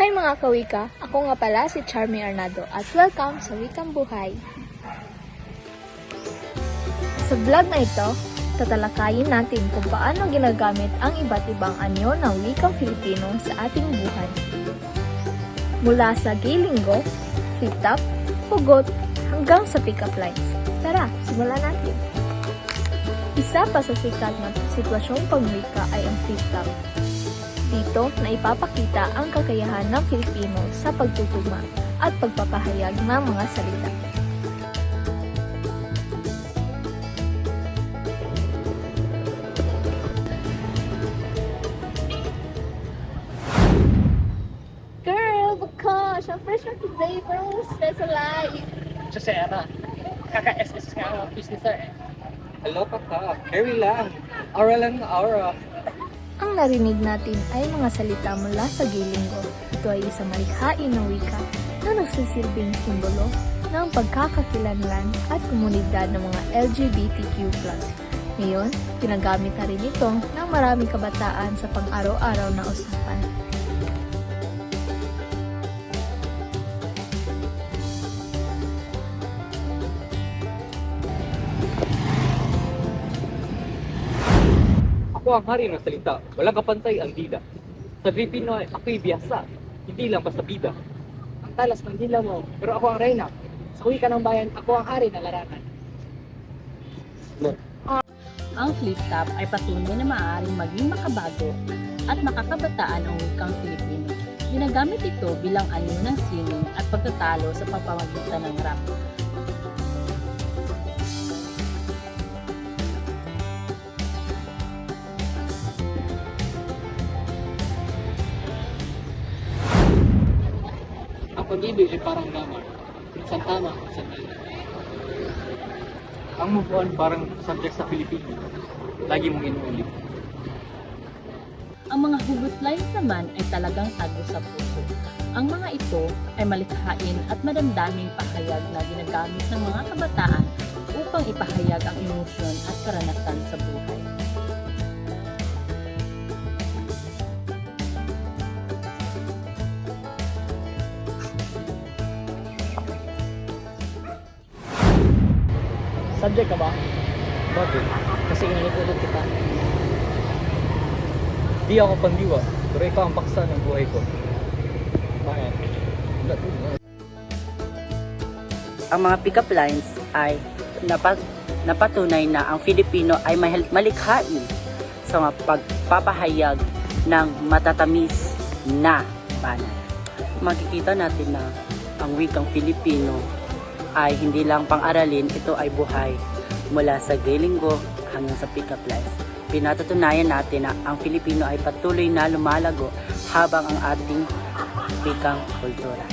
Hi mga kawika! Ako nga pala si Charmy Arnado at welcome sa Wikang Buhay. Sa vlog na ito, tatalakayin natin kung paano ginagamit ang iba't ibang anyo ng wikang Filipino sa ating buhay. Mula sa gilinggo, flip-top, hugot, hanggang sa pick-up lines. Tara, simulan natin! Isa pa sa sikat na sitwasyong pagwika ay ang flip-top. Dito na ipapakita ang kakayahan ng Filipino sa pagtutugma at pagpapahayag ng mga salita. Girl, baka! Siyempre siya today, bro! Stress alive! Siya si Era. Kaka-SS nga ang business eh. Hello kaka, carry lang. Aura lang na aura. Ang narinig natin ay mga salita mula sa gilinggo. Ito ay isang malikhain na wika na nagsisilbing simbolo ng pagkakakilanlan at komunidad ng mga LGBTQ+. Ngayon, ginagamit na rin ito ng maraming kabataan sa pang-araw-araw na usapan. Ako ang hari ng salita, walang kapantay ang dida. Sa Filipino ay ako'y biyasa, hindi lang basta bida. Ang talas ng dila mo, pero ako ang reyna. Sa wika ng bayan, ako ang hari ng larangan. Ang flip-top ay patunay na maaaring maging makabago at makakabataan ang wikang Filipino. Ginagamit ito bilang anyo ng sining at pagtatalo sa pamamagitan ng rap. Ang pag-ibig ay parang gamot. Minsan tama, minsan mali. Ang move on parang subject sa Filipino. Lagi mong inuulit. Ang mga hugot lines naman ay talagang tago sa puso. Ang mga ito ay malikhain at madamdaming pahayag na ginagamit ng mga kabataan upang ipahayag ang emosyon at karanasan sa buhay. Subject ka ba? Bakit? Kasi inanipulot kita. Di ako pandiwa, pero ikaw ang paksa ng buhay ko. Bakit? Ang mga pick-up lines ay napatunay na ang Filipino ay malikhain sa mga pagpapahayag ng matatamis na banal. Makikita natin na ang wikang Filipino ay hindi lang pang-aralin, ito ay buhay mula sa gilinggo hanggang sa pick-up lines. Pinatutunayan natin na ang Filipino ay patuloy na lumalago habang ang ating wikang kultura.